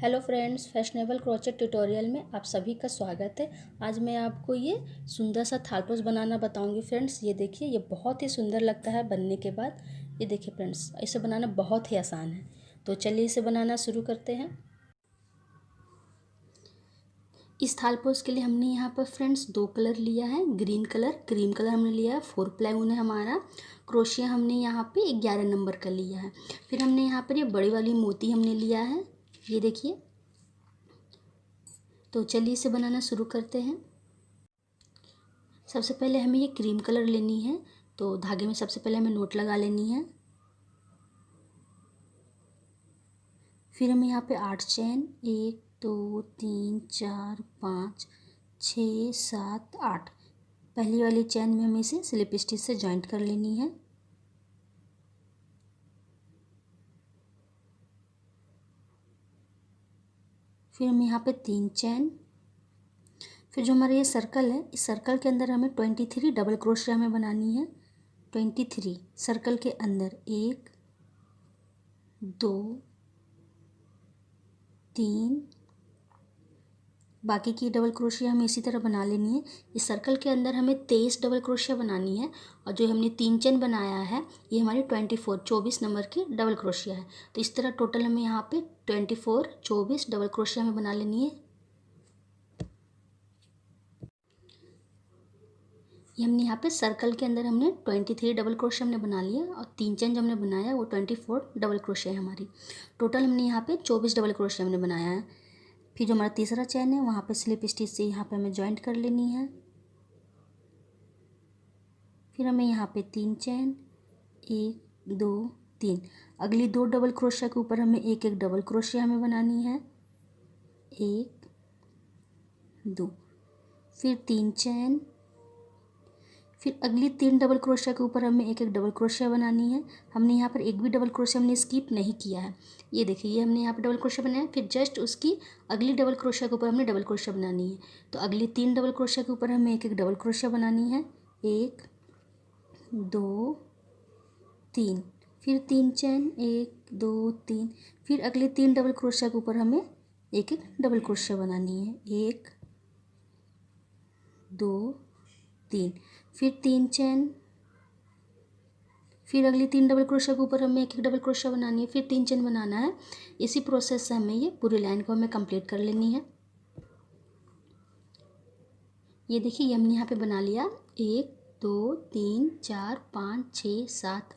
Hello friends, fashionable crochet tutorial में आप सभी का स्वागत है। आज मैं आपको ये सुंदर सा थालपोस बनाना बताऊंगी फ्रेंड्स। ये देखिए, ये बहुत ही सुंदर लगता है बनने के बाद। ये देखिए फ्रेंड्स, इसे बनाना बहुत ही आसान है। तो चलिए इसे बनाना शुरू करते हैं। इस थालपोस के लिए हमने यहाँ पर फ्रेंड्स 2 कलर लिया है। ग्रीन कलर, क्रीम कलर हमने लिया है। 4 प्लाई ऊन है हमारा। क्रोशिया हमने यहाँ पे 11 नंबर का लिया है। फिर हमने यहाँ पर ये बड़ी वाली मोती हमने लिया है। ये देखिए। तो चलिए इसे बनाना शुरू करते हैं। सबसे पहले हमें ये क्रीम कलर लेनी है। तो धागे में सबसे पहले हमें नोट लगा लेनी है। फिर हमें यहाँ पे 8 चैन, 1 2 3 4 5 6 7 8, पहली वाली चैन में हमें इसे स्लिप स्टिच से जॉइंट कर लेनी है। फिर हमें यहाँ पे 3 चैन। फिर जो हमारा ये सर्कल है, इस सर्कल के अंदर हमें 23 डबल क्रोशिया हमें बनानी है। 23 सर्कल के अंदर 1 2 3, बाकी की डबल क्रोशिया हमें इसी तरह बना लेनी है। इस सर्कल के अंदर हमें 23 डबल क्रोशिया बनानी है। और जो हमने 3 चेन बनाया है, ये हमारी 24 नंबर की डबल क्रोशिया है। तो इस तरह टोटल हमें यहाँ पे 24 डबल क्रोशिया हमें बना लेनी है। ये हमने यहाँ पे सर्कल के अंदर हमने 23 डबल क्रोशिया हमने बना लिया। और 3 चेन जो हमने बनाया वो 24 डबल क्रोशिया है हमारी। टोटल हमने यहाँ पे 24 डबल क्रोशिया हमने बनाया है। फिर जो हमारा तीसरा चैन है, वहाँ पे स्लिप स्टिच से यहाँ पे हमें जॉइंट कर लेनी है। फिर हमें यहाँ पे 3 चैन, 1 2 3, अगली 2 डबल क्रोशिया के ऊपर हमें एक एक डबल क्रोशिया हमें बनानी है। 1 2, फिर 3 चैन, फिर अगली 3 डबल क्रोशिया के ऊपर हमें एक एक डबल क्रोशिया बनानी है। हमने यहाँ पर एक भी डबल क्रोशिया हमने स्किप नहीं किया है। ये देखिए, ये हमने यहाँ पर डबल क्रोशिया बनाया। फिर जस्ट उसकी अगली डबल क्रोशिया के ऊपर हमने डबल क्रोशिया बनानी है। तो अगली 3 डबल क्रोशिया के ऊपर हमें एक एक डबल क्रोशिया बनानी है। 1 2 3, फिर 3 चैन, 1 2 3, फिर अगले 3 डबल क्रोशिया के ऊपर हमें एक एक डबल क्रोशिया बनानी है। 1 2 3, फिर 3 चैन, फिर अगली 3 डबल क्रोशिया के ऊपर हमें एक एक डबल क्रोशिया बनानी है। फिर 3 चैन बनाना है। इसी प्रोसेस से हमें ये पूरी लाइन को हमें कंप्लीट कर लेनी है। ये देखिए, ये हमने यहाँ पे बना लिया। 1 2 3 4 5 6 7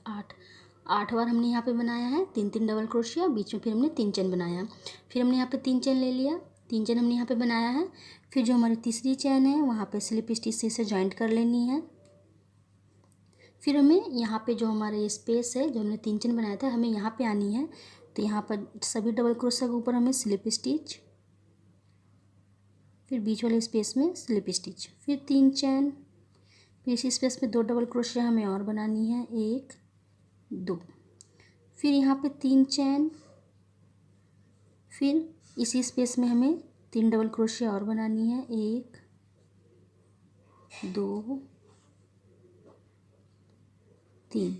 8 बार हमने यहाँ पे बनाया है 3 डबल क्रोशिया। बीच में फिर हमने 3 चैन बनाया। फिर हमने यहाँ पे 3 चैन ले लिया। 3 चैन हमने यहाँ पे बनाया है। फिर जो हमारी तीसरी चैन है, वहाँ पे स्लिप स्टिच से इसे जॉइंट कर लेनी है। फिर हमें यहाँ पे जो हमारा ये स्पेस है, जो हमने 3 चेन बनाया था, हमें यहाँ पे आनी है। तो यहाँ पर सभी डबल क्रोशिया के ऊपर हमें स्लिप स्टिच, फिर बीच वाले स्पेस में स्लिप स्टिच, फिर 3 चैन, फिर इसी स्पेस में 2 डबल क्रोशिया हमें और बनानी है। 1 2, फिर यहाँ पे 3 चैन, फिर इसी स्पेस में हमें 3 डबल क्रोशिया और बनानी है। 1 2 3,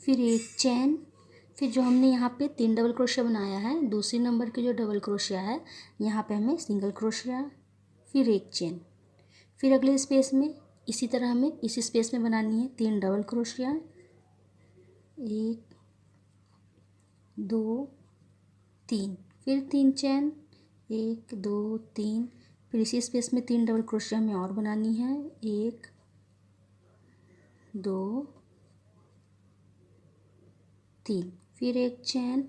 फिर 1 चैन, फिर जो हमने यहाँ पे 3 डबल क्रोशिया बनाया है, दूसरी नंबर की जो डबल क्रोशिया है, यहाँ पे हमें सिंगल क्रोशिया, फिर 1 चैन, फिर अगले स्पेस में इसी तरह हमें इसी स्पेस में बनानी है 3 डबल क्रोशिया। 1 2 3, फिर 3 चैन, 1 2 3, फिर इसी स्पेस में 3 डबल क्रोशिया हमें और बनानी है। 1 2 3, फिर 1 चैन,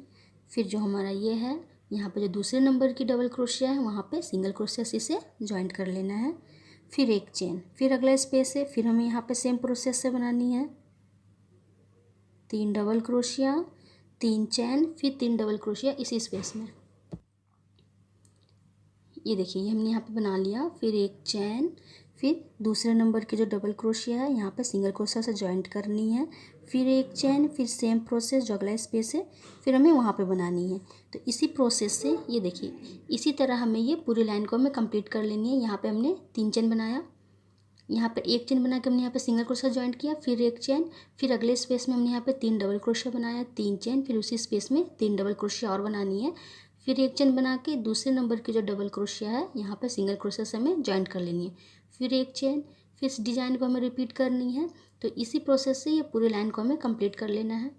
फिर जो हमारा ये है, यहाँ पे जो दूसरे नंबर की डबल क्रोशिया है, वहाँ पे सिंगल क्रोशिया से इसे जॉइंट कर लेना है। फिर 1 चैन, फिर अगला स्पेस है, फिर हमें यहाँ पे सेम प्रोसेस से बनानी है। 3 डबल क्रोशिया, 3 चैन, फिर 3 डबल क्रोशिया इसी स्पेस में। ये देखिए, ये हमने यहाँ पे बना लिया। फिर 1 चैन, फिर दूसरे नंबर की जो डबल क्रोशिया है, यहाँ पे सिंगल क्रोशिया से जॉइंट करनी है। फिर 1 चैन, फिर सेम प्रोसेस, जो अगला स्पेस है, फिर हमें वहाँ पे बनानी है। तो इसी प्रोसेस से ये देखिए, इसी तरह हमें ये पूरी लाइन को हमें कंप्लीट कर लेनी है। यहाँ पे हमने 3 चैन बनाया, यहाँ पे 1 चेन बना के हमने यहाँ पे सिंगल क्रोशिया जॉइंट किया। फिर 1 चेन, फिर अगले स्पेस में हमने यहाँ पे 3 डबल क्रोशिया बनाया, 3 चेन, फिर उसी स्पेस में 3 डबल क्रोशिया और बनानी है। फिर एक चेन बना के दूसरे नंबर की जो डबल क्रोशिया है यहाँ पे सिंगल क्रोशिया से हमें जॉइंट कर लेनी है। फिर एक चेन, फिर इस डिजाइन को हमें रिपीट करनी है। तो इसी प्रोसेस से ये पूरी लाइन को हमें कंप्लीट कर लेना है।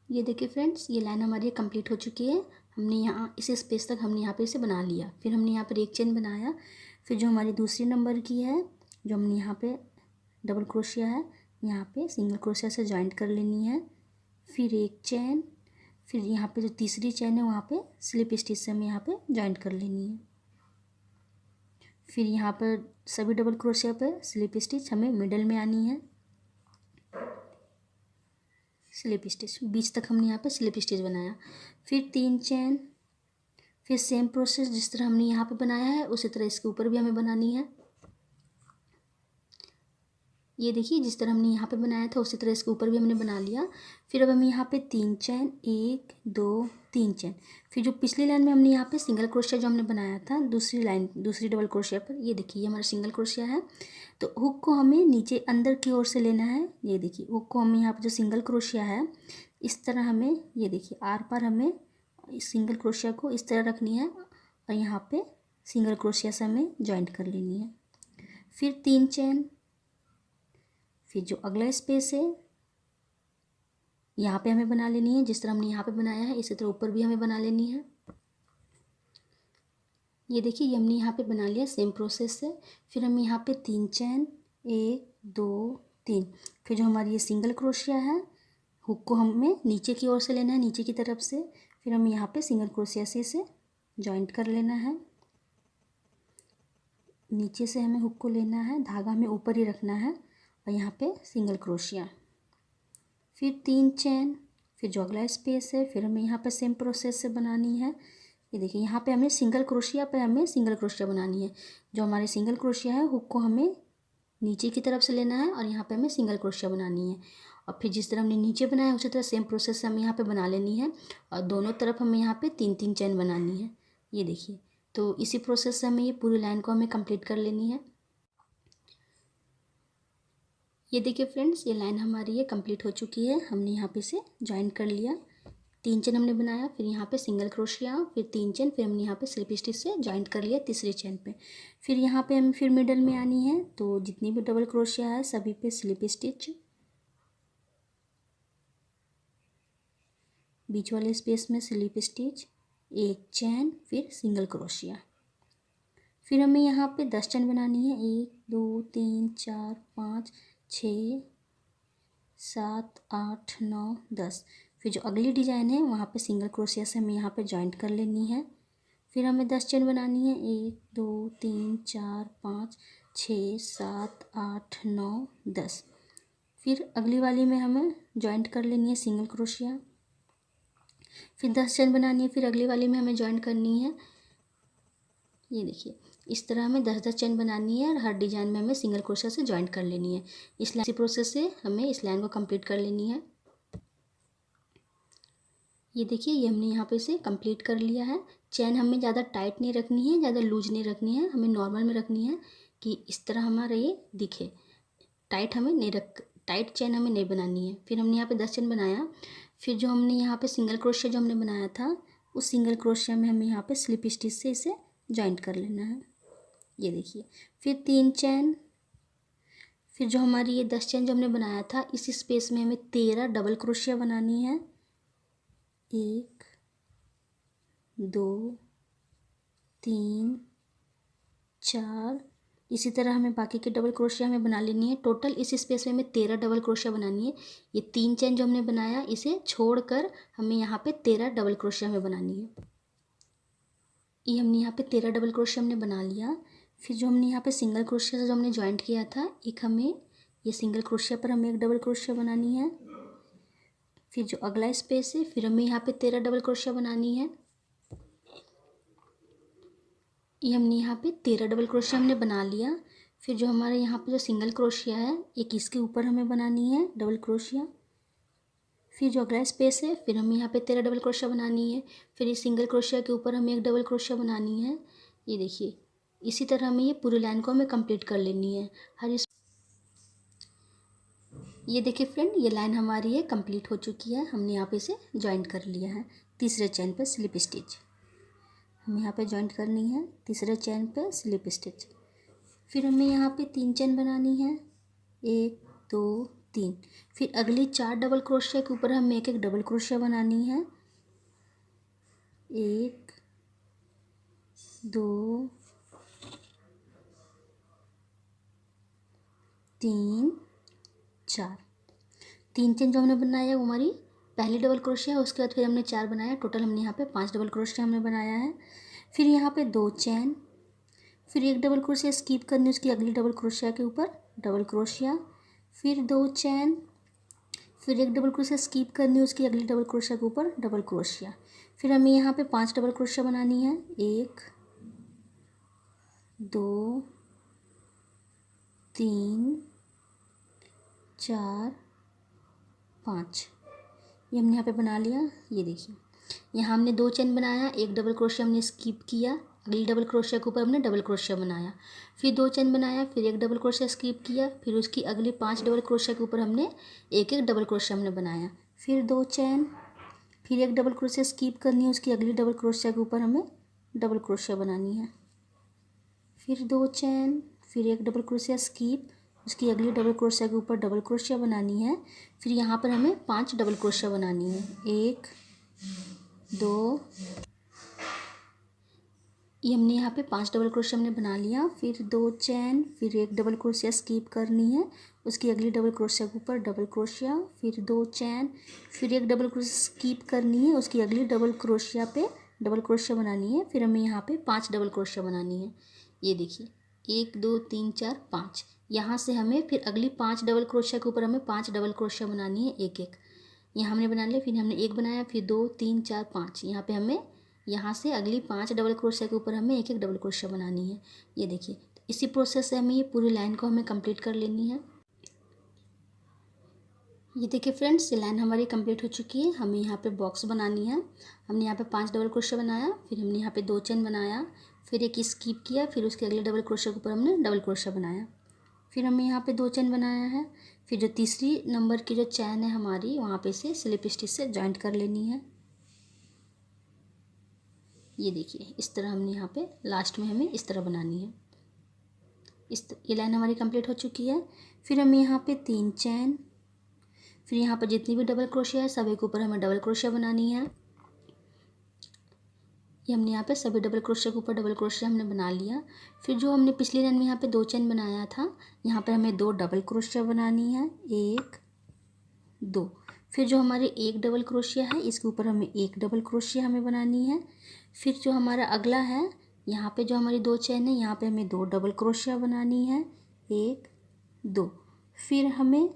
ये देखिए फ्रेंड्स, ये लाइन हमारी कंप्लीट हो चुकी है। हमने यहाँ इस स्पेस तक हमने यहाँ पे इसे बना लिया। फिर हमने यहाँ पर एक चेन बनाया। फिर जो हमारी दूसरी नंबर की है, जो हमने यहाँ पे डबल क्रोशिया है, यहाँ पे सिंगल क्रोशिया से जॉइंट कर लेनी है। फिर एक चेन, फिर यहाँ पे जो तीसरी चेन है वहाँ पे स्लिप स्टिच से हमें यहाँ पे जॉइंट कर लेनी है। फिर यहाँ पर सभी double crochet pay slip stitch हमें मिडल में आनी है। स्लिप स्टिच बीच तक हमने यहाँ पे स्लिप स्टिच बनाया। फिर 3 चेन, फिर सेम प्रोसेस जिस तरह हमने यहाँ पे बनाया है उसी तरह इसके ऊपर भी हमें बनानी है। ये देखिए, जिस तरह हमने यहाँ पे बनाया था उसी तरह इसके ऊपर भी हमने बना लिया। फिर अब हम यहाँ पे 3 चेन, 1 2 3 चेन। फिर जो पिछली लाइन में हमने यहाँ पे सिंगल क्रोशिया जो हमने बनाया था दूसरी लाइन, दूसरी डबल क्रोशिया पर, ये देखिए ये हमारा सिंगल क्रोशिया है। तो हुक को हमें नीचे अंदर की ओर से लेना है। ये देखिए हुक को हमें यहाँ पर जो सिंगल क्रोशिया है इस तरह हमें, ये देखिए आर पार हमें इस सिंगल क्रोशिया को इस तरह रखनी है और यहाँ पे सिंगल क्रोशिया से हमें जॉइंट कर लेनी है। फिर 3 चेन, फिर जो अगला स्पेस है यहाँ पे हमें बना लेनी है। जिस तरह हमने यहाँ पे बनाया है इसी तरह ऊपर भी हमें बना लेनी है। ये देखिए ये हमने यहाँ पे बना लिया सेम प्रोसेस से। फिर हम यहाँ पे 3 चेन, 1 2 3। फिर जो हमारी ये सिंगल क्रोशिया है हुक को हमें नीचे की ओर से लेना है, नीचे की तरफ से। फिर हम यहाँ पे सिंगल क्रोशिया से इसे जॉइंट कर लेना है। नीचे से हमें हुक को लेना है, धागा हमें ऊपर ही रखना है और यहाँ पे सिंगल क्रोशिया। फिर 3 चेन, फिर जो अगला स्पेस है फिर हमें यहाँ पे सेम प्रोसेस से बनानी है। ये देखिए यहाँ पे हमें सिंगल क्रोशिया पे हमें सिंगल क्रोशिया बनानी है। जो हमारे सिंगल क्रोशिया है हुक को हमें नीचे की तरफ से लेना है और यहाँ पे हमें सिंगल क्रोशिया बनानी है। और फिर जिस तरह हमने नीचे बनाया उसी तरह सेम प्रोसेस से हमें यहाँ पे बना लेनी है और दोनों तरफ हमें यहाँ पे 3 चेन बनानी है। ये देखिए, तो इसी प्रोसेस से हमें ये पूरी लाइन को हमें कंप्लीट कर लेनी है। ये देखिए फ्रेंड्स, ये लाइन हमारी ये कंप्लीट हो चुकी है। हमने यहाँ पे इसे जॉइन कर लिया। 3 चेन हमने बनाया, फिर यहाँ पे सिंगल क्रोशिया, फिर 3 चेन, फिर हमने यहाँ पे स्लिप स्टिच से जॉइंट कर लिया तीसरी चेन पे। फिर यहाँ पे हमें फिर मिडल में आनी है। तो जितनी भी डबल क्रोशिया है सभी पे स्लिप स्टिच, बीच वाले स्पेस में स्लिप स्टिच, एक चेन, फिर सिंगल क्रोशिया। फिर हमें यहाँ पे 10 चेन बनानी है। 1 2 3 4 5 6 7 8 9 10। फिर जो अगली डिजाइन है वहाँ पे सिंगल क्रोशिया से हमें यहाँ पे जॉइंट कर लेनी है। फिर हमें 10 चेन बनानी है। 1 2 3 4 5 6 7 8 9 10। फिर अगली वाली में हमें जॉइंट कर लेनी है सिंगल क्रोशिया। फिर 10 चेन बनानी है, फिर अगली वाली में हमें जॉइंट करनी है। ये देखिए इस तरह हमें 10 चेन बनानी है और हर डिजाइन में हमें सिंगल क्रोशिया से जॉइंट कर लेनी है। इसी प्रोसेस से हमें इस लाइन को कंप्लीट कर लेनी है। ये देखिए ये हमने यहाँ पे इसे कंप्लीट कर लिया है। चेन हमें ज़्यादा टाइट नहीं रखनी है, ज़्यादा लूज नहीं रखनी है, हमें नॉर्मल में रखनी है कि इस तरह हमारा ये दिखे। टाइट चेन हमें नहीं बनानी है। फिर हमने यहाँ पे 10 चेन बनाया। फिर जो हमने यहाँ पे सिंगल क्रोशिया जो हमने बनाया था उस सिंगल क्रोशिया में हमें यहाँ पे स्लिप स्टिच से इसे जॉइंट कर लेना है। ये देखिए, फिर 3 चेन, फिर जो हमारी ये 10 चेन जो हमने बनाया था इस स्पेस में हमें 13 डबल क्रोशिया बनानी है। 1 2 3 4। इसी तरह हमें बाकी के डबल क्रोशिया हमें बना लेनी है। टोटल इस स्पेस में हमें 13 डबल क्रोशिया बनानी है। ये 3 चेन जो हमने बनाया इसे छोड़कर हमें यहाँ पे 13 डबल क्रोशिया हमें बनानी है। ये हमने यहाँ पे 13 डबल क्रोशिया हमने बना लिया। फिर जो हमने यहाँ पे सिंगल क्रोशिया से जो हमने जॉइंट किया था, एक हमें ये सिंगल क्रोशिया पर हमें एक डबल क्रोशिया बनानी है। फिर जो अगला स्पेस है फिर हमें यहाँ पे 13 डबल क्रोशिया बनानी है। ये हमने यहाँ पे 13 डबल क्रोशिया हमने बना लिया। फिर जो हमारे यहाँ पे जो सिंगल क्रोशिया है एक इसके ऊपर हमें बनानी है डबल क्रोशिया। फिर जो अगला स्पेस है फिर हमें यहाँ पे 13 डबल क्रोशिया बनानी है। फिर इस सिंगल क्रोशिया के ऊपर हमें एक डबल क्रोशिया बनानी है। ये देखिए इसी तरह हमें ये पूरी लाइन को हमें कंप्लीट कर लेनी है। ये देखिए फ्रेंड, ये लाइन हमारी है कंप्लीट हो चुकी है। हमने यहाँ पे इसे जॉइंट कर लिया है। तीसरे चेन पे स्लिप स्टिच हमें यहाँ पे जॉइंट करनी है। तीसरे चेन पे स्लिप स्टिच। फिर हमें यहाँ पे 3 चेन बनानी है, 1 2 3। फिर अगली 4 डबल क्रोशिया के ऊपर हमें एक एक डबल क्रोशिया बनानी है। 1 2 3 4। 3 चेन जो हमने बनाया है वो हमारी पहली डबल क्रोशिया है। उसके बाद फिर हमने 4 बनाया। टोटल हमने यहाँ पे 5 डबल क्रोशिया हमने बनाया है। फिर यहाँ पे 2 चेन, फिर एक डबल क्रोशिया स्किप करनी, उसकी अगली डबल क्रोशिया के ऊपर डबल क्रोशिया, फिर 2 चेन, फिर एक डबल क्रोशिया स्किप करनी, उसकी अगली डबल क्रोशिया के ऊपर डबल क्रोशिया। फिर हमें यहाँ पे 5 डबल क्रोशिया बनानी है। 1 2 3 4 5। ये हमने यहाँ पे बना लिया। ये देखिए, यहाँ हमने 2 चेन बनाया, एक डबल क्रोशिया हमने स्किप किया, अगली डबल क्रोशिया के ऊपर हमने डबल क्रोशिया बनाया। फिर 2 चेन बनाया, फिर एक डबल क्रोशिया स्किप किया, फिर उसकी अगली 5 डबल क्रोशिया के ऊपर हमने एक एक डबल क्रोशिया हमने बनाया। फिर 2 चेन, फिर एक डबल क्रोशिया स्किप करनी है, उसकी अगली डबल क्रोशिया के ऊपर हमें डबल क्रोशिया बनानी है। फिर 2 चेन, फिर एक डबल क्रोशिया स्किप, उसकी अगली डबल क्रोशिया के ऊपर डबल क्रोशिया बनानी है। फिर यहाँ पर हमें 5 डबल क्रोशिया बनानी है। 1 2, ये हमने यहाँ पे 5 डबल क्रोशिया हमने बना लिया। फिर 2 चेन, फिर एक डबल क्रोशिया स्किप करनी है, उसकी अगली डबल क्रोशिया के ऊपर डबल क्रोशिया, फिर 2 चेन, फिर एक डबल क्रोशिया स्किप करनी है, उसकी अगली डबल क्रोशिया पे डबल क्रोशिया बनानी है। फिर हमें यहाँ पे 5 डबल क्रोशिया बनानी है। ये देखिए, 1 2 3 4 5। यहाँ से हमें फिर अगली 5 डबल क्रोशिया के ऊपर हमें 5 डबल क्रोशिया बनानी है, एक एक। यहाँ हमने बना लिया। फिर हमने एक बनाया, फिर 2 3 4 5। यहाँ पे हमें यहाँ से अगली 5 डबल क्रोशिया के ऊपर हमें एक एक डबल क्रोशिया बनानी है। ये देखिए, इसी प्रोसेस से हमें ये पूरी लाइन को हमें कंप्लीट कर लेनी है। ये देखिए फ्रेंड्स, ये लाइन हमारी कंप्लीट हो चुकी है। हमें यहाँ पे बॉक्स बनानी है। हमने यहाँ पे 5 डबल क्रोशिया बनाया, फिर हमने यहाँ पे 2 चेन बनाया, फिर एक स्किप किया, फिर उसके अगले डबल क्रोशिया के ऊपर हमने डबल क्रोशिया बनाया। फिर हमने यहाँ पे 2 चेन बनाया है। फिर जो तीसरी नंबर की जो चैन है हमारी, वहाँ पे से स्लिप स्टिच से जॉइंट कर लेनी है। ये देखिए, इस तरह हमने यहाँ पे लास्ट में हमें इस तरह बनानी है। ये लाइन हमारी कंप्लीट हो चुकी है। फिर हमें यहाँ पे 3 चैन, फिर यहाँ पर जितनी भी डबल क्रोशिया है सभी के ऊपर हमें डबल क्रोशिया बनानी है। ये हमने यहाँ पे सभी डबल क्रोशिया के ऊपर डबल क्रोशिया हमने बना लिया। फिर जो हमने पिछली लाइन में यहाँ पे 2 चेन बनाया था, यहाँ पर हमें 2 डबल क्रोशिया बनानी है, 1 2। फिर जो हमारे एक डबल क्रोशिया है इसके ऊपर हमें एक डबल क्रोशिया हमें बनानी है। फिर जो हमारा अगला है, यहाँ पे जो हमारी 2 चेन है, यहाँ पे हमें 2 डबल क्रोशिया बनानी है, 1 2। फिर हमें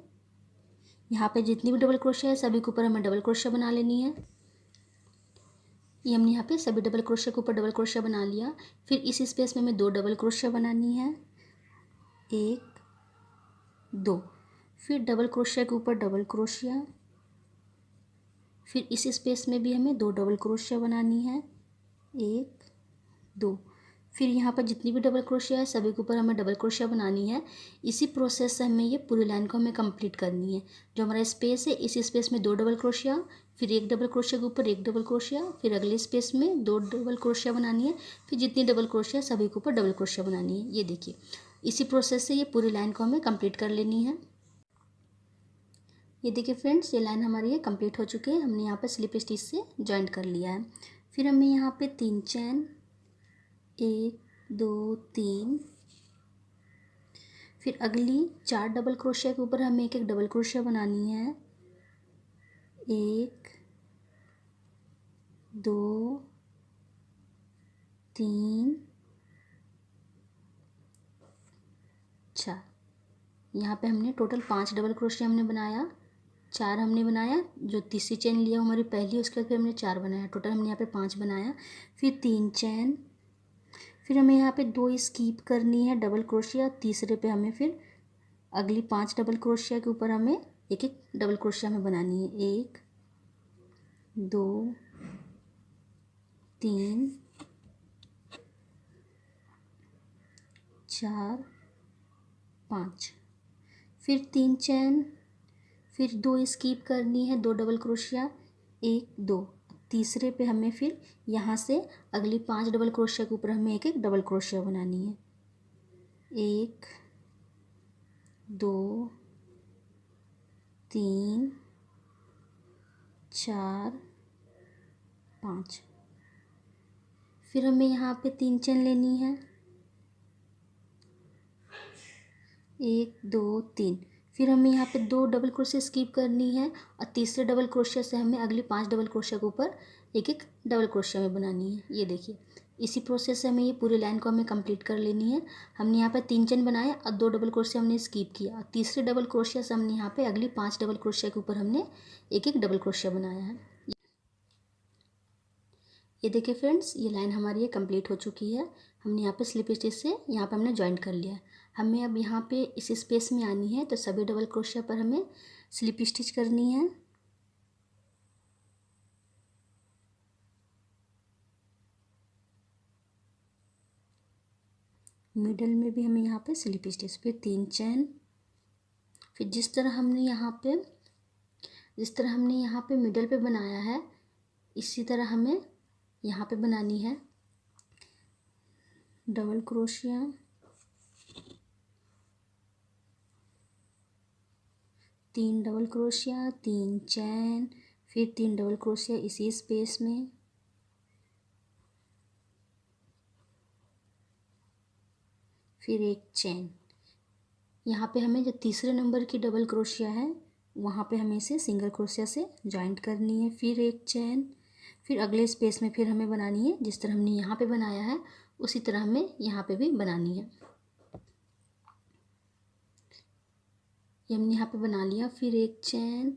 यहाँ पे जितनी भी डबल क्रोशिया है सभी के ऊपर हमें डबल क्रोशिया बना लेनी है। ये हमने यहाँ पे सभी डबल क्रोशिया के ऊपर डबल क्रोशिया बना लिया। फिर इस स्पेस में हमें 2 डबल क्रोशिया बनानी है, 1 2। फिर डबल क्रोशिया के ऊपर डबल क्रोशिया, फिर इस स्पेस में भी हमें 2 डबल क्रोशिया बनानी है, 1 2। फिर यहाँ पर जितनी भी डबल क्रोशिया है सभी के ऊपर हमें डबल क्रोशिया बनानी है। इसी प्रोसेस से हमें ये पूरी लाइन को हमें कंप्लीट करनी है। जो हमारा स्पेस है, इस स्पेस में 2 डबल क्रोशिया, फिर एक डबल क्रोशिया के ऊपर एक डबल क्रोशिया, फिर अगले स्पेस में 2 डबल क्रोशिया बनानी है, फिर जितनी डबल क्रोशिया सभी के ऊपर डबल क्रोशिया बनानी है। ये देखिए, इसी प्रोसेस से ये पूरी लाइन को हमें कंप्लीट कर लेनी है। ये देखिए फ्रेंड्स, ये लाइन हमारी ये कंप्लीट हो चुकी है। हमने यहाँ पर स्लिप स्टिच से जॉइंट कर लिया है। फिर हमें यहाँ पे 3 चैन, 1 2 3। फिर अगली 4 डबल क्रोशिया के ऊपर हमें एक एक डबल क्रोशिया बनानी है, 1 2 3 4। यहाँ पे हमने टोटल 5 डबल क्रोशिया हमने बनाया, 4 हमने बनाया। जो तीसरी चेन लिया हमारी पहली, उसके बाद फिर हमने 4 बनाया। टोटल हमने यहाँ पे 5 बनाया। फिर 3 चैन, फिर हमें यहाँ पे 2 स्किप करनी है डबल क्रोशिया। तीसरे पे हमें फिर अगली 5 डबल क्रोशिया के ऊपर हमें एक एक डबल क्रोशिया हमें बनानी है, 1 2 3 4 5। फिर 3 चैन, फिर 2 स्किप करनी है, 2 डबल क्रोशिया, 1 2। तीसरे पे हमें फिर यहाँ से अगली 5 डबल क्रोशिया के ऊपर हमें एक एक डबल क्रोशिया बनानी है। 1 2 3 4 5। फिर हमें यहाँ पे 3 चेन लेनी है, 1 2 3। फिर हमें यहाँ पे 2 डबल क्रोशिया स्किप करनी है और तीसरे डबल क्रोशिया से हमें अगली 5 डबल क्रोशिया के ऊपर एक एक डबल क्रोशिया में बनानी है। ये देखिए, इसी प्रोसेस से हमें ये पूरी लाइन को हमें कंप्लीट कर लेनी है। हमने यहाँ पे 3 चेन बनाए और 2 डबल क्रोशिया हमने स्किप किया और तीसरे डबल क्रोशिया से हमने यहाँ पे अगली 5 डबल क्रोशिया के ऊपर हमने एक एक डबल क्रोशिया बनाया है। ये देखिए फ्रेंड्स, ये लाइन हमारी ये कंप्लीट हो चुकी है। हमने यहाँ पे स्लिप स्टिच से यहाँ पे हमने जॉइंट कर लिया है। हमें अब यहाँ पे इस स्पेस में आनी है, तो सभी डबल क्रोशिया पर हमें स्लिप स्टिच करनी है। मिडल में भी हमें यहाँ पे स्लिप स्टिच, फिर 3 चेन। फिर जिस तरह हमने यहाँ पे मिडल पे बनाया है, इसी तरह हमें यहाँ पे बनानी है double crochet, 3 double crochet, 3 chain, फिर 3 डबल क्रोशिया इसी स्पेस में, फिर 1 चेन। यहाँ पे हमें जो तीसरे नंबर की डबल क्रोशिया है वहाँ पे हमें इसे सिंगल क्रोशिया से जॉइंट करनी है, फिर 1 चेन। फिर अगले स्पेस में फिर हमें बनानी है, जिस तरह हमने यहाँ पे बनाया है उसी तरह हमें यहाँ पे भी बनानी है। ये हमने यहाँ पे बना लिया, फिर 1 चेन।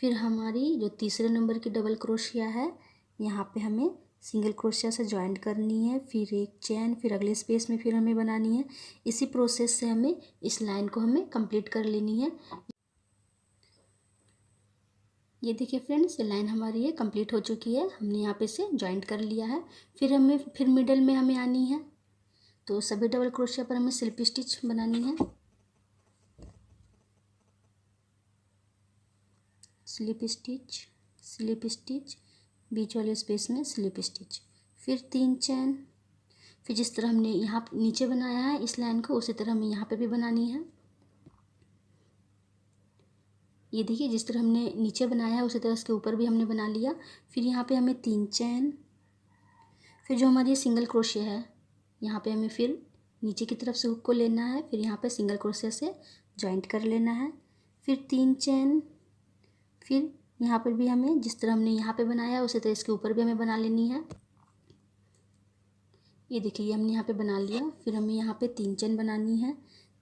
फिर हमारी जो तीसरे नंबर की डबल क्रोशिया है यहाँ पे हमें सिंगल क्रोशिया से जॉइंट करनी है, फिर 1 चेन। फिर अगले स्पेस में फिर हमें बनानी है। इसी प्रोसेस से हमें इस लाइन को हमें कंप्लीट कर लेनी है। ये देखिए फ्रेंड्स, ये लाइन हमारी ये कंप्लीट हो चुकी है। हमने यहाँ पे इसे जॉइंट कर लिया है। फिर मिडल में हमें आनी है, तो सभी डबल क्रोशिया पर हमें स्लिप स्टिच बनानी है। स्लिप स्टिच, स्लिप स्टिच, बीच वाले स्पेस में स्लिप स्टिच, फिर 3 चेन। फिर जिस तरह हमने यहाँ नीचे बनाया है इस लाइन को, उसी तरह हमें यहाँ पे भी बनानी है। ये देखिए, जिस तरह हमने नीचे बनाया है उसी तरह इसके ऊपर भी हमने बना लिया। फिर यहाँ पे हमें 3 चेन। फिर जो हमारी सिंगल क्रोशिया है यहाँ पे हमें फिर नीचे की तरफ से हुक को लेना है, फिर यहाँ पे सिंगल क्रोशिया से जॉइंट कर लेना है, फिर 3 चेन। फिर यहाँ पर भी हमें जिस तरह हमने यहाँ पे बनाया उसी तरह इसके ऊपर भी हमें बना लेनी है। ये देखिए, ये हमने यहाँ पे बना लिया। फिर हमें यहाँ पे 3 चेन बनानी है,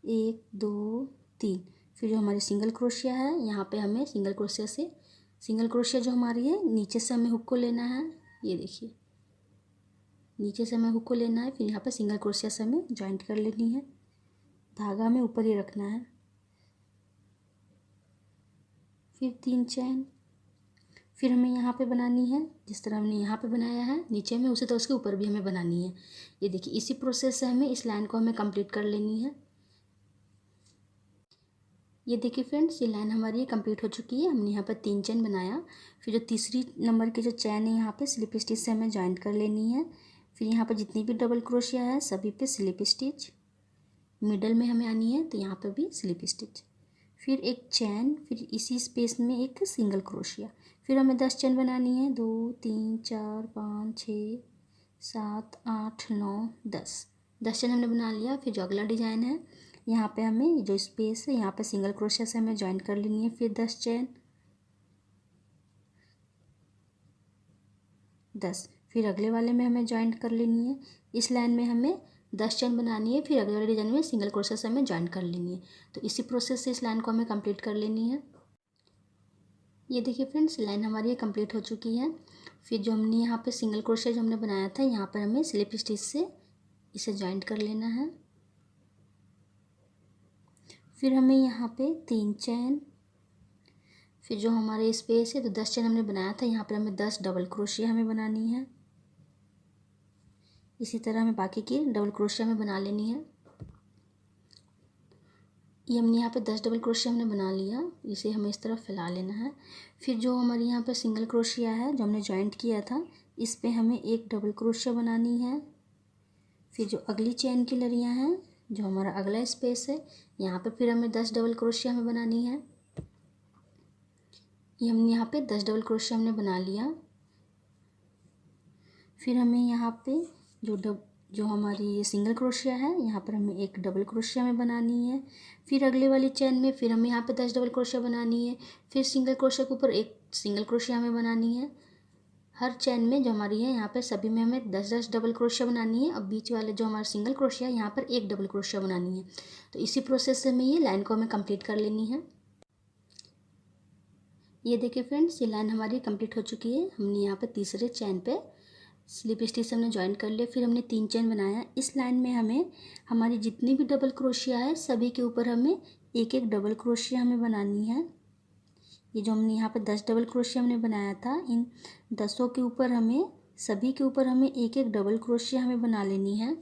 1 2 3। फिर जो हमारी सिंगल क्रोशिया है यहाँ पे हमें सिंगल क्रोशिया जो हमारी है नीचे से हमें हुक को लेना है। ये देखिए, नीचे से हमें हुक को लेना है, फिर यहाँ पे सिंगल क्रोशिया से हमें जॉइंट कर लेनी है। धागा हमें ऊपर ही रखना है, फिर 3 चेन। फिर हमें यहाँ पे बनानी है जिस तरह हमने यहाँ पे बनाया है नीचे में, उसी तरह उसके ऊपर भी हमें बनानी है। ये देखिए, इसी प्रोसेस से हमें इस लाइन को हमें कंप्लीट कर लेनी है। ये देखिए फ्रेंड्स, ये लाइन हमारी कंप्लीट हो चुकी है। हमने यहाँ पर 3 चेन बनाया। फिर जो तीसरी नंबर की जो चैन है यहाँ पे स्लिप स्टिच से हमें जॉइंट कर लेनी है। फिर यहाँ पर जितनी भी डबल क्रोशिया है सभी पे स्लिप स्टिच। मिडल में हमें आनी है तो यहाँ पर भी स्लिप स्टिच, फिर 1 चैन, फिर इसी स्पेस में एक सिंगल क्रोशिया। फिर हमें 10 चेन बनानी है, 2 3 4 5 6 7 8 9 10 चेन हमने बना लिया। फिर जो अगला डिजाइन है यहाँ पे हमें जो स्पेस है यहाँ पे सिंगल क्रोशिया से हमें जॉइंट कर लेनी है, फिर 10 चेन 10। फिर अगले वाले में हमें जॉइंट कर लेनी है। इस लाइन में हमें 10 चेन बनानी है, फिर अगले वाले डिजाइन में सिंगल क्रोशिया से हमें जॉइंट कर लेनी है। तो इसी प्रोसेस से इस लाइन को हमें कंप्लीट कर लेनी है। ये देखिए फ्रेंड्स, लाइन हमारी ये कंप्लीट हो चुकी है। फिर जो हमने यहाँ पे सिंगल क्रोशिया जो हमने बनाया था यहाँ पर हमें स्लिप स्टिच से इसे जॉइंट कर लेना है। फिर हमें यहाँ पे 3 चेन। फिर जो हमारे स्पेस है तो 10 चेन हमने बनाया था, यहाँ पर हमें 10 डबल क्रोशिया हमें बनानी है। इसी तरह हमें बाकी की डबल क्रोशिया में बना लेनी है। ये हमने यहाँ पे 10 डबल क्रोशिया हमने बना लिया, इसे हमें इस तरफ फैला लेना है। फिर जो हमारे यहाँ पे सिंगल क्रोशिया है जो हमने जॉइंट किया था, इस पे हमें एक डबल क्रोशिया बनानी है। फिर जो अगली चेन की लड़ियाँ हैं, जो हमारा अगला स्पेस है, यहाँ पे फिर हमें 10 डबल क्रोशिया हमें बनानी है। ये हमने यहाँ पे 10 डबल क्रोशिया हमने बना लिया। फिर हमें यहाँ पे जो हमारी ये सिंगल क्रोशिया है, यहाँ पर हमें एक डबल क्रोशिया हमें बनानी है। फिर अगले वाली चेन में फिर हमें यहाँ पे 10 डबल क्रोशिया बनानी है। फिर सिंगल क्रोशिया के ऊपर एक सिंगल क्रोशिया हमें बनानी है। हर चेन में जो हमारी है यहाँ पे सभी में हमें 10-10 डबल क्रोशिया बनानी है। अब बीच वाले जो हमारा सिंगल क्रोशिया है, यहाँ पर एक डबल क्रोशिया बनानी है। तो इसी प्रोसेस से हमें ये लाइन को हमें कंप्लीट कर लेनी है। ये देखिए फ्रेंड्स, ये लाइन हमारी कंप्लीट हो चुकी है। हमने यहाँ पे तीसरे चेन पे स्लिप स्टिच से हमने ज्वाइन कर लिया। फिर हमने 3 चेन बनाया। इस लाइन में हमें हमारी जितनी भी डबल क्रोशिया है सभी के ऊपर हमें एक एक डबल क्रोशिया हमें बनानी है। ये जो हमने यहाँ पे 10 डबल क्रोशिया हमने बनाया था, इन 10 के ऊपर हमें सभी के ऊपर हमें एक एक डबल क्रोशिया हमें बना लेनी है।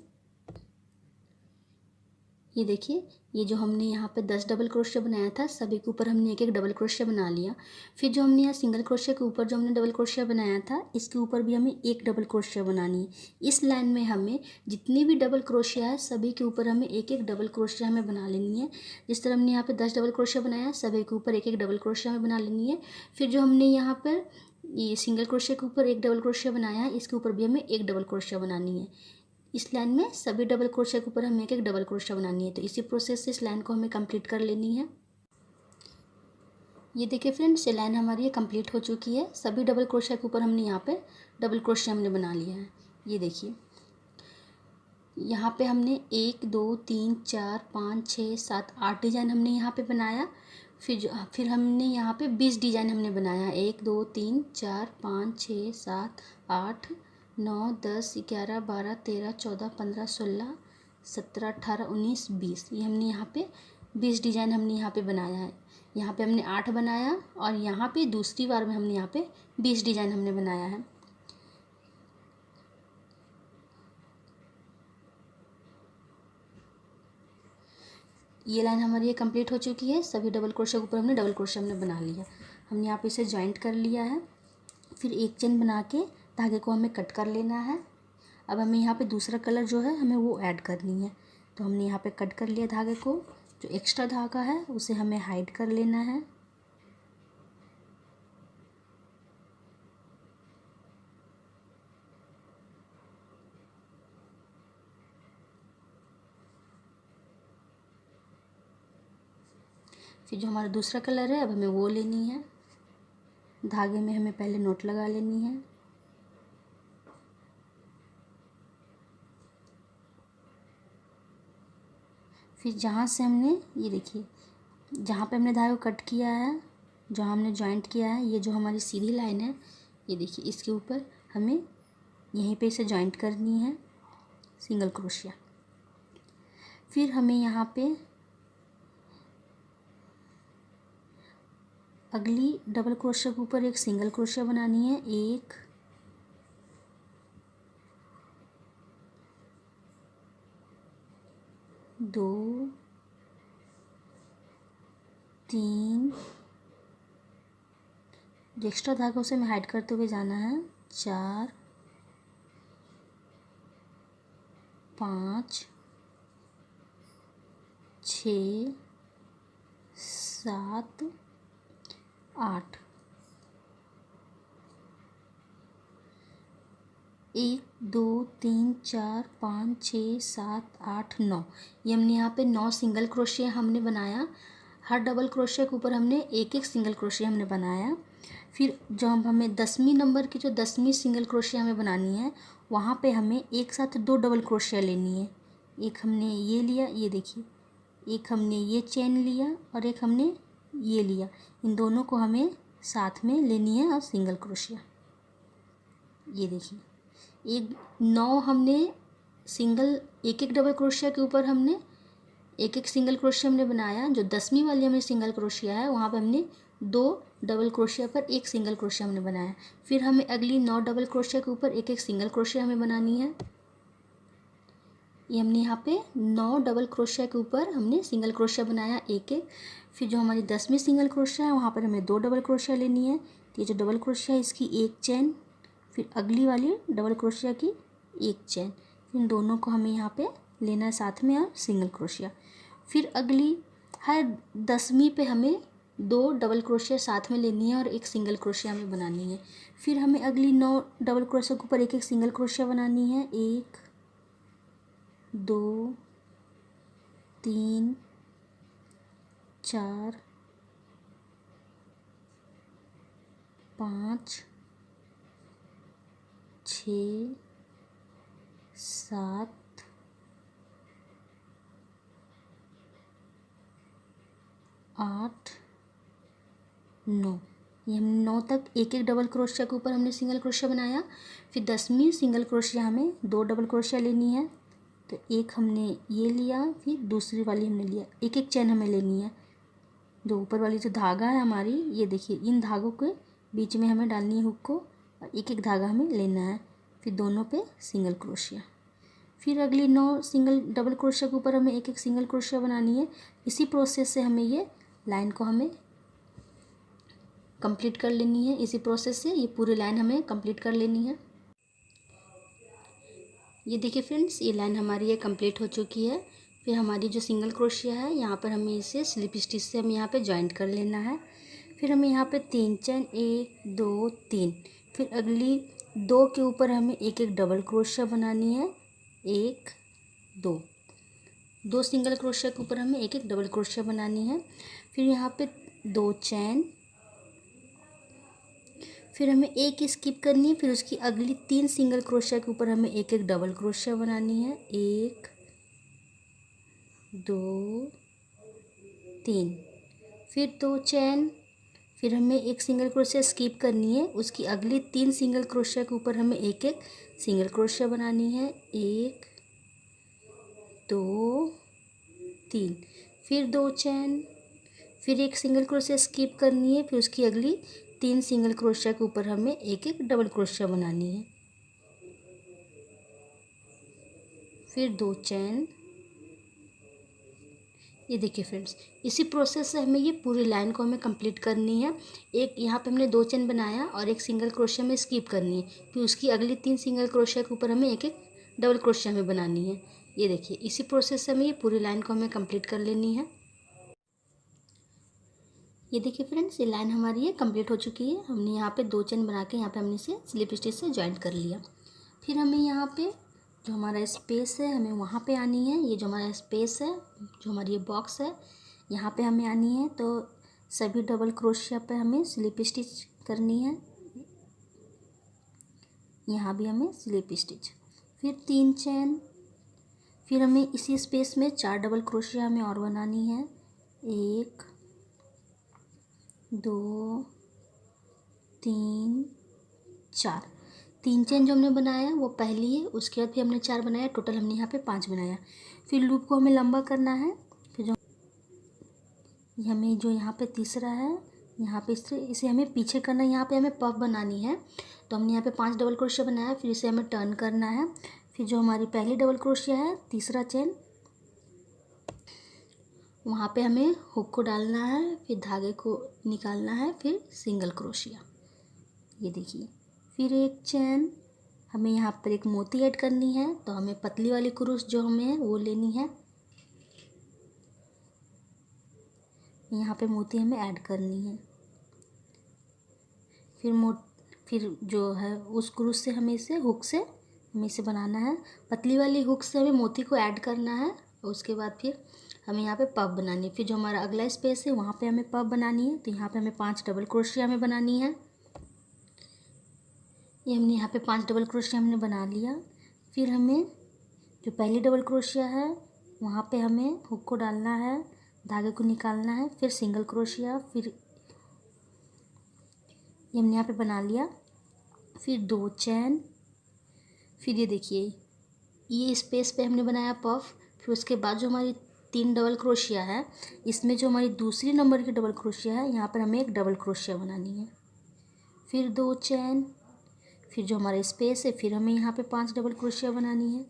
ये देखिए, ये जो हमने यहाँ पे 10 डबल क्रोशिया बनाया था, सभी के ऊपर हमने एक एक डबल क्रोशिया बना लिया। फिर जो हमने यहाँ सिंगल क्रोशिया के ऊपर जो हमने डबल क्रोशिया बनाया था, इसके ऊपर भी हमें एक डबल क्रोशिया बनानी है। इस लाइन में हमें जितनी भी डबल क्रोशिया है सभी के ऊपर हमें एक एक डबल क्रोशिया हमें बना लेनी है। जिस तरह हमने यहाँ पर 10 डबल क्रोशिया बनाया, सभी के ऊपर एक एक डबल क्रोशिया हमें बना लेनी है। फिर जो हमने यहाँ पर ये सिंगल क्रोशिया के ऊपर एक डबल क्रोशिया बनाया है, इसके ऊपर भी हमें एक डबल क्रोशिया बनानी है। इस लाइन में सभी डबल क्रोशिया के ऊपर हमें एक एक डबल क्रोशिया बनानी है। तो इसी प्रोसेस से इस लाइन को हमें कंप्लीट कर लेनी है। ये देखिए फ्रेंड्स, ये लाइन हमारी ये कंप्लीट हो चुकी है। सभी डबल क्रोशिया के ऊपर हमने यहाँ पे डबल क्रोशिया हमने बना लिया है। ये देखिए, यहाँ पे हमने 1 2 3 4 5 6 7 8 डिजाइन हमने यहाँ पे बनाया। फिर हमने यहाँ पे 20 डिजाइन हमने बनाया। 1 2 3 4 5 6 7 8 9 10 11 12 13 14 15 16 17 18 19 20, ये हमने यहाँ पे 20 डिजाइन हमने यहाँ पे बनाया है। यहाँ पे हमने 8 बनाया और यहाँ पे दूसरी बार में हमने यहाँ पे 20 डिजाइन हमने बनाया है। ये लाइन हमारी ये कंप्लीट हो चुकी है। सभी डबल क्रोशिया के ऊपर हमने डबल क्रोशिया हमने बना लिया। हमने यहाँ पे इसे जॉइंट कर लिया है। फिर एक चेन बना के धागे को हमें कट कर लेना है। अब हमें यहाँ पे दूसरा कलर जो है हमें वो ऐड करनी है। तो हमने यहाँ पे कट कर लिया धागे को। जो एक्स्ट्रा धागा है उसे हमें हाइड कर लेना है। फिर जो हमारा दूसरा कलर है अब हमें वो लेनी है। धागे में हमें पहले नोट लगा लेनी है। फिर जहाँ से हमने ये देखिए, जहाँ पे हमने धागे को कट किया है, जहाँ हमने जॉइंट किया है, ये जो हमारी सीधी लाइन है, ये देखिए इसके ऊपर हमें यहीं पे इसे जॉइंट करनी है सिंगल क्रोशिया। फिर हमें यहाँ पे अगली डबल क्रोशिया के ऊपर एक सिंगल क्रोशिया बनानी है। 1 2 3, जो एक्स्ट्रा धागा उसे हमें हाइड करते हुए जाना है। 4 5 6 7 8, 1 2 3 4 5 6 7 8 9, ये हमने यहाँ पे 9 सिंगल क्रोशिया हमने बनाया। हर डबल क्रोशिया के ऊपर हमने एक एक सिंगल क्रोशिया हमने बनाया। फिर जो हमें 10वीं नंबर की जो 10वीं सिंगल क्रोशिया हमें बनानी है, वहाँ पे हमें एक साथ 2 डबल क्रोशिया लेनी है। एक हमने ये लिया, ये देखिए, एक हमने ये चेन लिया और एक हमने ये लिया। इन दोनों को हमें साथ में लेनी है और सिंगल क्रोशिया। ये देखिए, 9 हमने सिंगल एक एक डबल क्रोशिया के ऊपर हमने एक एक सिंगल क्रोशिया हमने बनाया। जो 10वीं वाली हमें सिंगल क्रोशिया है, वहाँ पे हमने 2 डबल क्रोशिया पर एक सिंगल क्रोशिया हमने बनाया। फिर हमें अगली 9 डबल क्रोशिया के ऊपर एक एक सिंगल क्रोशिया हमें बनानी है। ये हमने यहाँ पे 9 डबल क्रोशिया के ऊपर हमने सिंगल क्रोशिया बनाया एक एक। फिर जो हमारी 10वीं सिंगल क्रोशिया है वहाँ पर हमें 2 डबल क्रोशिया लेनी है। तो ये जो डबल क्रोशिया है इसकी एक चेन, फिर अगली वाली डबल क्रोशिया की एक चेन, फिर इन दोनों को हमें यहाँ पे लेना है साथ में और सिंगल क्रोशिया। फिर अगली हर 10वीं पे हमें 2 डबल क्रोशिया साथ में लेनी है और एक सिंगल क्रोशिया हमें बनानी है। फिर हमें अगली 9 डबल क्रोशिया के ऊपर एक एक सिंगल क्रोशिया बनानी है। 1 2 3 4 5 6 7 8 9। ये हम 9 तक एक एक डबल क्रोशिया के ऊपर हमने सिंगल क्रोशिया बनाया। फिर 10वीं सिंगल क्रोशिया हमें 2 डबल क्रोशिया लेनी है। तो एक हमने ये लिया, फिर दूसरी वाली हमने लिया, एक एक चेन हमें लेनी है। जो ऊपर वाली जो धागा है हमारी, ये देखिए इन धागों के बीच में हमें डालनी है हुक को और एक एक धागा हमें लेना है। फिर दोनों पे सिंगल क्रोशिया। फिर अगली 9 सिंगल डबल क्रोशिया के ऊपर हमें एक एक सिंगल क्रोशिया बनानी है। इसी प्रोसेस से हमें ये लाइन को हमें कंप्लीट कर लेनी है। इसी प्रोसेस से ये पूरी लाइन हमें कंप्लीट कर लेनी है। ये देखिए फ्रेंड्स, ये लाइन हमारी ये कंप्लीट हो चुकी है। फिर हमारी जो सिंगल क्रोशिया है यहाँ पर हमें इसे स्लिप स्टिच से हमें यहाँ पे जॉइंट कर लेना है। फिर हमें यहाँ पे 3 चेन 1 2 3, फिर अगली 2 के ऊपर हमें एक एक डबल क्रोशिया बनानी है। 1 2 सिंगल क्रोशिया के ऊपर हमें एक एक डबल क्रोशिया बनानी है। फिर यहाँ पे 2 चैन, फिर हमें एक स्किप करनी है। फिर उसकी अगली 3 सिंगल क्रोशिया के ऊपर हमें एक एक डबल क्रोशिया बनानी है। 1 2 3, फिर 2 चैन, फिर हमें एक सिंगल क्रोशिया स्किप करनी है। उसकी अगली 3 सिंगल क्रोशिया के ऊपर हमें एक एक सिंगल क्रोशिया बनानी है। 1 2 3, फिर 2 चैन, फिर एक सिंगल क्रोशिया स्किप करनी है। फिर उसकी अगली 3 सिंगल क्रोशिया के ऊपर हमें एक एक डबल क्रोशिया बनानी है। फिर 2 चैन। ये देखिए फ्रेंड्स, इसी प्रोसेस से हमें ये पूरी लाइन को हमें कंप्लीट करनी है। एक यहाँ पे हमने 2 चैन बनाया और एक सिंगल क्रोशिया में स्किप करनी है। फिर उसकी अगली 3 सिंगल क्रोशिया के ऊपर हमें एक एक डबल क्रोशिया में बनानी है। ये देखिए, इसी प्रोसेस से हमें ये पूरी लाइन को हमें कंप्लीट कर लेनी है। ये देखिए फ्रेंड्स, ये लाइन हमारी ये कंप्लीट हो चुकी है। हमने यहाँ पे 2 चेन बना के यहाँ पे हमने इसे स्लिप स्टिच से जॉइंट कर लिया। फिर हमें यहाँ पे जो हमारा स्पेस है हमें वहाँ पे आनी है। ये जो हमारा स्पेस है, जो हमारी ये बॉक्स है, यहाँ पे हमें आनी है। तो सभी डबल क्रोशिया पे हमें स्लिप स्टिच करनी है। यहाँ भी हमें स्लिप स्टिच, फिर 3 चेन, फिर हमें इसी स्पेस में 4 डबल क्रोशिया हमें और बनानी है। 1 2 3 4, 3 चेन जो हमने बनाया वो पहली है, उसके बाद फिर हमने 4 बनाया, टोटल हमने यहाँ पे 5 बनाया। फिर लूप को हमें लंबा करना है। फिर जो हमें जो यहाँ पे तीसरा है, यहाँ पे इसे हमें पीछे करना है। यहाँ पे हमें पफ बनानी है। तो हमने यहाँ पे 5 डबल क्रोशिया बनाया। फिर इसे हमें टर्न करना है। फिर जो हमारी पहली डबल क्रोशिया है, तीसरा चेन, वहाँ पे हमें हुक को डालना है, फिर धागे को निकालना है, फिर सिंगल क्रोशिया। ये देखिए, फिर एक चैन, हमें यहाँ पर एक मोती ऐड करनी है। तो हमें पतली वाली क्रूस जो हमें है वो लेनी है। यहाँ पे मोती हमें ऐड करनी है। फिर जो है उस क्रूस से हमें इसे हुक से हमें इसे बनाना है। पतली वाली हुक से हमें मोती को ऐड करना है। उसके बाद फिर हमें यहाँ पे पफ बनानी है। फिर जो हमारा अगला स्पेस है वहाँ पे हमें पफ बनानी है। तो यहाँ पे हमें 5 डबल क्रोशिया हमें बनानी है। ये हमने यहाँ पे 5 डबल क्रोशिया हमने बना लिया। फिर हमें जो पहली डबल क्रोशिया है वहाँ पे हमें हुक को डालना है, धागे को निकालना है, फिर सिंगल क्रोशिया। फिर ये हमने यहाँ पे बना लिया। फिर 2 चैन, फिर ये देखिए ये स्पेस पे हमने बनाया पफ। फिर उसके बाद जो हमारी 3 डबल क्रोशिया है, इसमें जो हमारी दूसरी नंबर की डबल क्रोशिया है यहाँ पर हमें एक डबल क्रोशिया बनानी है। फिर 2 चैन, फिर जो हमारा स्पेस है, फिर हमें यहाँ पे 5 डबल क्रोशिया बनानी है।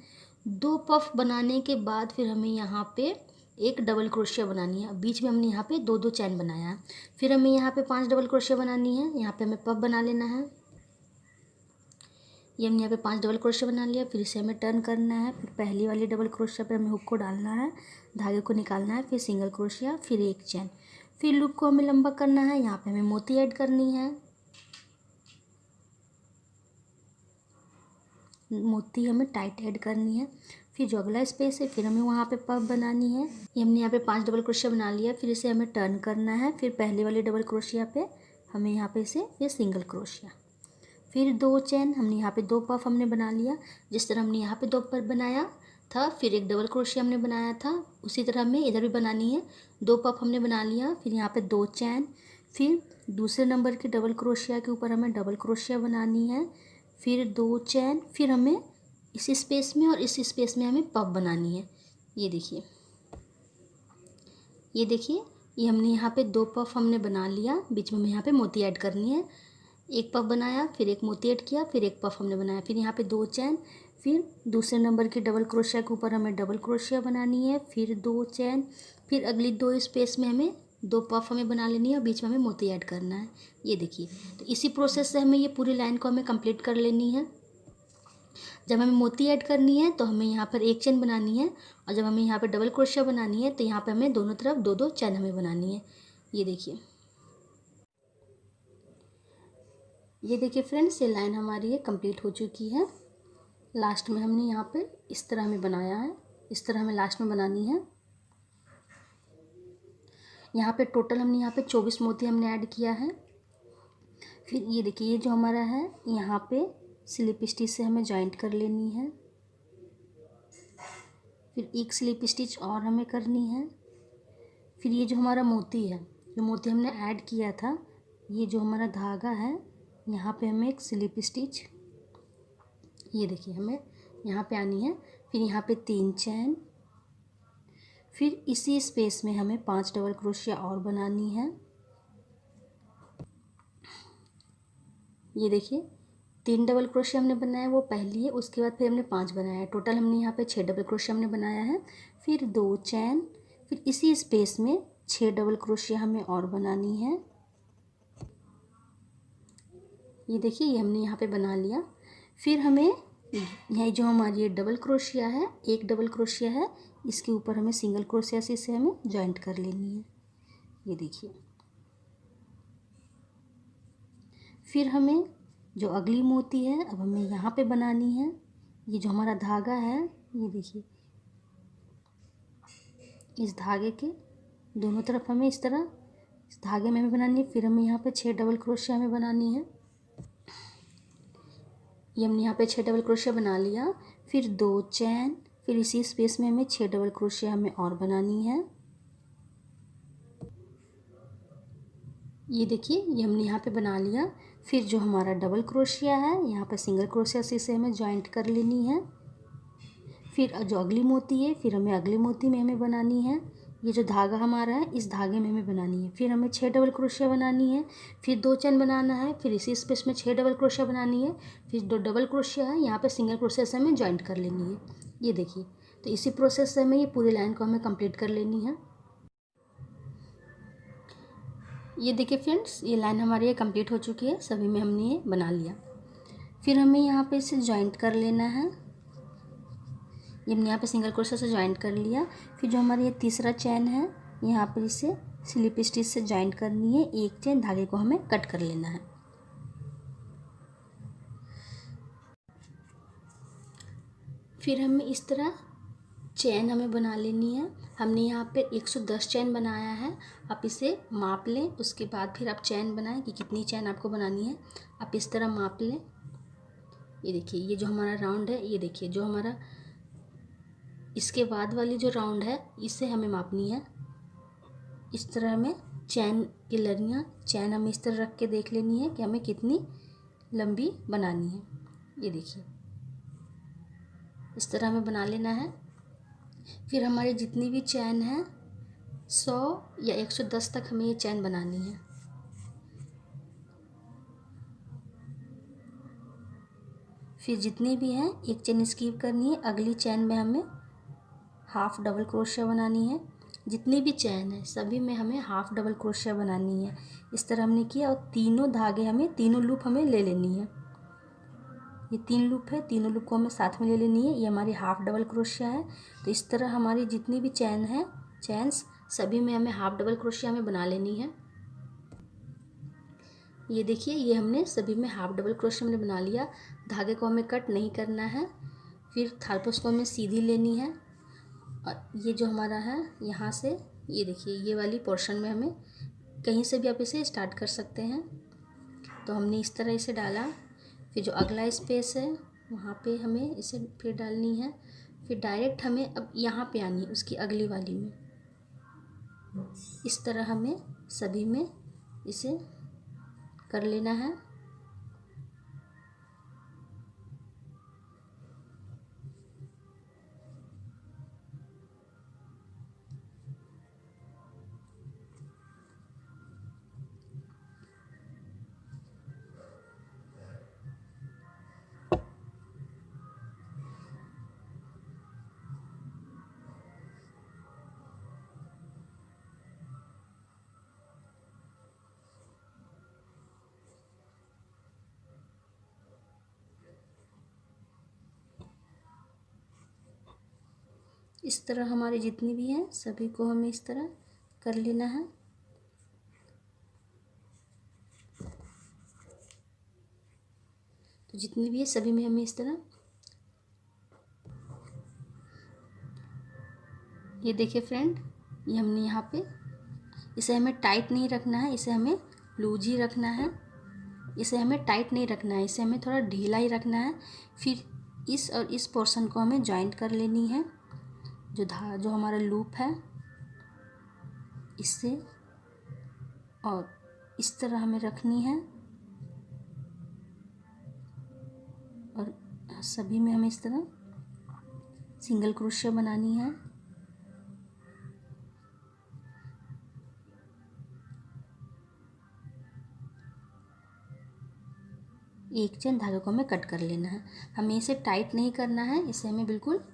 2 पफ बनाने के बाद फिर हमें यहाँ पे एक डबल क्रोशिया बनानी है। बीच में हमने यहाँ पे 2 चैन बनाया है। फिर हमें यहाँ पे 5 डबल क्रोशिया बनानी है। यहाँ पे हमें पफ बना लेना है। ये हमने यहाँ पे 5 डबल क्रोशिया बना लिया। फिर इसे हमें टर्न करना है। फिर पहली वाली डबल क्रोशिया पे हमें हुक को डालना है, धागे को निकालना है, फिर सिंगल क्रोशिया, फिर एक चैन। फिर लूप को हमें लंबा करना है। यहाँ पे हमें मोती ऐड करनी है। मोती हमें टाइट ऐड करनी है। फिर जो अगला स्पेस है फिर हमें वहाँ पे पफ बनानी है। ये हमने यहाँ पे 5 डबल क्रोशिया बना लिया। फिर इसे हमें टर्न करना है। फिर पहले वाले डबल क्रोशिया पे हमें यहाँ पे इसे फिर सिंगल क्रोशिया, फिर 2 चैन। हमने यहाँ पे 2 पफ हमने बना लिया। जिस तरह हमने यहाँ पे 2 पफ बनाया था, फिर एक डबल क्रोशिया हमने बनाया था, उसी तरह हमें इधर भी बनानी है। 2 पफ हमने बना लिया। फिर यहाँ पे 2 चैन, फिर दूसरे नंबर के डबल क्रोशिया के ऊपर हमें डबल क्रोशिया बनानी है, फिर 2 चैन। फिर हमें इस स्पेस में और इस स्पेस में हमें पफ बनानी है। ये देखिए, ये हमने यहाँ पे 2 पफ हमने बना लिया। बीच में हमें यहाँ पे मोती ऐड करनी है। एक पफ बनाया, फिर एक मोती ऐड किया, फिर एक पफ हमने बनाया। फिर यहाँ पे 2 चैन, फिर दूसरे नंबर की डबल क्रोशिया के ऊपर हमें डबल क्रोशिया बनानी है, फिर 2 चैन। फिर अगली 2 स्पेस में हमें 2 पफ हमें बना लेनी है और बीच में हमें मोती ऐड करना है। ये देखिए, तो इसी प्रोसेस से हमें ये पूरी लाइन को हमें कंप्लीट कर लेनी है। जब हमें मोती ऐड करनी है तो हमें यहाँ पर एक चैन बनानी है, और जब हमें यहाँ पर डबल क्रोशिया बनानी है तो यहाँ पर हमें दोनों तरफ 2 चैन हमें बनानी है। ये देखिए फ्रेंड्स, ये लाइन हमारी ये कंप्लीट हो चुकी है। लास्ट में हमने यहाँ पे इस तरह हमें बनाया है, इस तरह हमें लास्ट में बनानी है। यहाँ पे टोटल हमने यहाँ पे 24 मोती हमने ऐड किया है। फिर ये देखिए, ये जो हमारा है यहाँ पे स्लिप स्टिच से हमें जॉइंट कर लेनी है। फिर एक स्लिप स्टिच और हमें करनी है। फिर ये जो हमारा मोती है, जो मोती हमने ऐड किया था, ये जो हमारा धागा है, यहाँ पे हमें एक स्लिप स्टिच, ये देखिए हमें यहाँ पे आनी है। फिर यहाँ पे 3 चैन, फिर इसी स्पेस में हमें 5 डबल क्रोशिया और बनानी है। ये देखिए, 3 डबल क्रोशिया हमने बनाया, वो पहली है। उसके बाद फिर हमने 5 बनाया है। टोटल हमने यहाँ पे 6 डबल क्रोशिया हमने बनाया है। फिर 2 चैन, फिर इसी स्पेस में 6 डबल क्रोशिया हमें और बनानी है। ये देखिए, ये हमने यहाँ पे बना लिया। फिर हमें यह जो हमारी ये डबल क्रोशिया है, एक डबल क्रोशिया है, इसके ऊपर हमें सिंगल क्रोशिया से इसे हमें जॉइंट कर लेनी है। ये देखिए, फिर हमें जो अगली मोती है अब हमें यहाँ पे बनानी है। ये जो हमारा धागा है, ये देखिए, इस धागे के दोनों तरफ हमें इस तरह इस धागे में हमें बनानी है। फिर हमें यहाँ पे 6 डबल क्रोशिया हमें बनानी है। ये हमने यहाँ पे 6 डबल क्रोशिया बना लिया। फिर 2 चैन, फिर इसी स्पेस में हमें 6 डबल क्रोशिया हमें और बनानी है। ये देखिए, ये हमने यहाँ पे बना लिया। फिर जो हमारा डबल क्रोशिया है, यहाँ पर सिंगल क्रोशिया से इसे हमें जॉइंट कर लेनी है। फिर जो अगली मोती है, फिर हमें अगली मोती में हमें बनानी है। ये जो धागा हमारा है, इस धागे में हमें बनानी है। फिर हमें 6 डबल क्रोशिया बनानी है। फिर 2 चैन बनाना है। फिर इसी स्पेस में 6 डबल क्रोशिया बनानी है। फिर 2 डबल क्रोशिया है, यहाँ पे सिंगल क्रोशिया से हमें जॉइंट कर लेनी है। ये देखिए, तो इसी प्रोसेस से हमें ये पूरी लाइन को हमें कंप्लीट कर लेनी है। ये देखिए फ्रेंड्स, ये लाइन हमारी ये कंप्लीट हो चुकी है। सभी में हमने ये बना लिया। फिर हमें यहाँ पे इसे जॉइंट कर लेना है। ये हमने यहाँ पे सिंगल क्रोशिया से जॉइंट कर लिया। फिर जो हमारा ये तीसरा चैन है, यहाँ पर इसे स्लिप स्टिच से जॉइंट करनी है। एक चैन धागे को हमें कट कर लेना है। फिर हमें इस तरह चैन हमें बना लेनी है। हमने यहाँ पे 110 चैन बनाया है। आप इसे माप लें, उसके बाद फिर आप चैन बनाएं कि कितनी चैन आपको बनानी है। आप इस तरह माप लें। ये देखिए, ये जो हमारा राउंड है, ये देखिए जो हमारा इसके बाद वाली जो राउंड है, इसे हमें मापनी है। इस तरह हमें चैन की लड़ियाँ, चैन हमें इस तरह रख के देख लेनी है कि हमें कितनी लंबी बनानी है। ये देखिए, इस तरह हमें बना लेना है। फिर हमारी जितनी भी चैन है, 100 या 110 तक हमें ये चैन बनानी है। फिर जितनी भी हैं एक चेन स्किप करनी है, अगली चैन में हमें हाफ डबल क्रोशिया बनानी है। जितनी भी चैन है सभी में हमें हाफ डबल क्रोशिया बनानी है। इस तरह हमने किया और तीनों धागे हमें, तीनों लूप हमें ले लेनी है। ये 3 लूप है, तीनों लूप को हमें साथ में ले लेनी है। ये हमारी हाफ डबल क्रोशिया है। तो इस तरह हमारी जितनी भी चैन है, चैन्स सभी में हमें हाफ डबल क्रोशिया हमें बना लेनी है। ये देखिए, ये हमने सभी में हाफ डबल क्रोशिया हमने बना लिया। धागे को हमें कट नहीं करना है। फिर थालपोस को हमें सीधी लेनी है और ये जो हमारा है यहाँ से, ये देखिए ये वाली पोर्शन में हमें कहीं से भी आप इसे स्टार्ट कर सकते हैं। तो हमने इस तरह इसे डाला। फिर जो अगला स्पेस है वहाँ पे हमें इसे फिर डालनी है। फिर डायरेक्ट हमें अब यहाँ पे आनी है उसकी अगली वाली में। इस तरह हमें सभी में इसे कर लेना है। इस तरह हमारी जितनी भी हैं सभी को हमें इस तरह कर लेना है। तो जितनी भी है सभी में हमें इस तरह, ये देखिए फ्रेंड, ये हमने यहाँ पे, इसे हमें टाइट नहीं रखना है, इसे हमें लूज ही रखना है। इसे हमें टाइट नहीं रखना है, इसे हमें थोड़ा ढीला ही रखना है। फिर इस और इस पोर्शन को हमें जॉइंट कर लेनी है। जो हमारा लूप है इससे, और इस तरह हमें रखनी है। और सभी में हमें इस तरह सिंगल क्रोशिया बनानी है। एक चेन धागे को हमें कट कर लेना है। हमें इसे टाइट नहीं करना है, इसे हमें बिल्कुल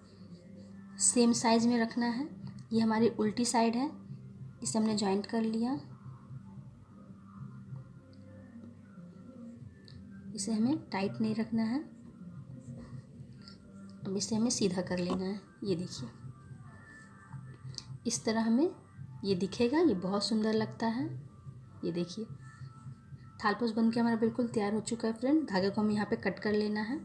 सेम साइज़ में रखना है। ये हमारी उल्टी साइड है, इसे हमने जॉइंट कर लिया। इसे हमें टाइट नहीं रखना है। अब इसे हमें सीधा कर लेना है। ये देखिए इस तरह हमें ये दिखेगा, ये बहुत सुंदर लगता है। ये देखिए थालपोस बन के हमारा बिल्कुल तैयार हो चुका है फ्रेंड। धागे को हमें यहाँ पे कट कर लेना है।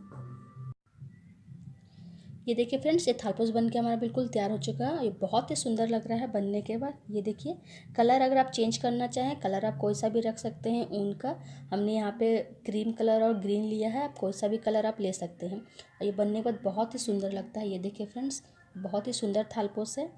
ये देखिए फ्रेंड्स, ये थालपोस बन के हमारा बिल्कुल तैयार हो चुका है। ये बहुत ही सुंदर लग रहा है बनने के बाद। ये देखिए कलर अगर आप चेंज करना चाहें, कलर आप कोई सा भी रख सकते हैं ऊन का। हमने यहाँ पे क्रीम कलर और ग्रीन लिया है, आप कोई सा भी कलर आप ले सकते हैं। और ये बनने के बाद बहुत ही सुंदर लगता है। ये देखिए फ्रेंड्स, बहुत ही सुंदर थालपोस है।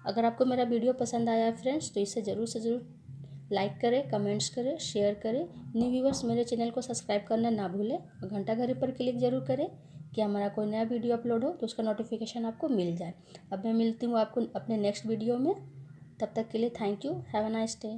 अगर आपको मेरा वीडियो पसंद आया है फ्रेंड्स तो इसे ज़रूर से ज़रूर लाइक करें, कमेंट्स करें, शेयर करें। न्यू व्यूवर्स मेरे चैनल को सब्सक्राइब करना ना भूलें और घंटा घड़ी पर क्लिक ज़रूर करें कि हमारा कोई नया वीडियो अपलोड हो तो उसका नोटिफिकेशन आपको मिल जाए। अब मैं मिलती हूँ आपको अपने नेक्स्ट वीडियो में। तब तक के लिए thank you, have a nice day.